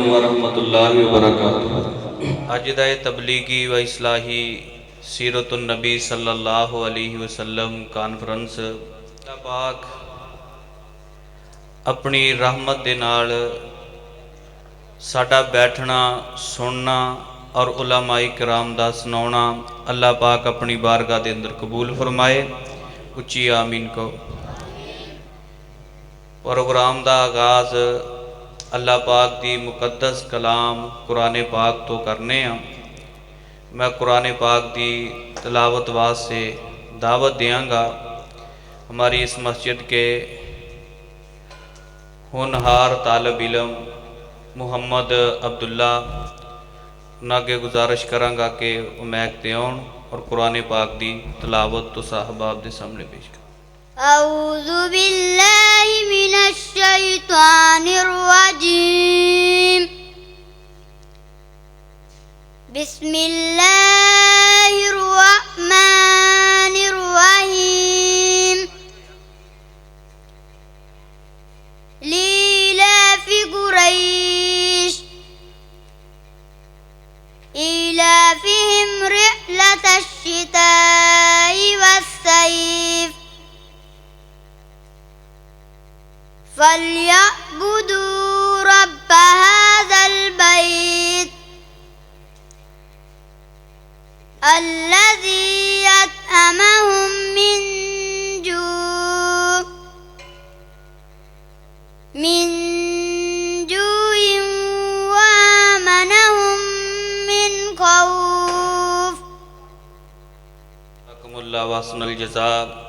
علیکم ورحمۃ اللہ وبرکاتہ۔ اجدہ تبلیغی و اصلاحی سیرت النبی صلی اللہ علیہ وسلم کانفرنس اللہ پاک اپنی رحمت دے نال ساڈا بیٹھنا سننا اور علماء کرام دا سناونا اللہ پاک اپنی بارگاہ دے اندر قبول فرمائے، اچھی آمین کو۔ پروگرام دا آغاز اللہ پاک دی مقدس کلام قرآن پاک تو کرنے ہاں۔ میں قرآن پاک دی تلاوت واسطے دعوت دیاں گا ہماری اس مسجد کے ہونہار طالب علم محمد عبداللہ ناگے گزارش کراں گا کہ وہ میک تے آن اور قرآن پاک دی تلاوت تو صاحباب دے سامنے پیش کریں۔ اعوذ باللہ من الشیطان الرجیم، بسم اللہ الرحمن الرحیم، لإیلاف قریش إيلافهم رحلة الشتاء والصيف فليعبدوا رب هذا البيت الذي أطعمهم من جوع وآمنهم من خوف۔ جزاکم اللہ واسن الجزاء۔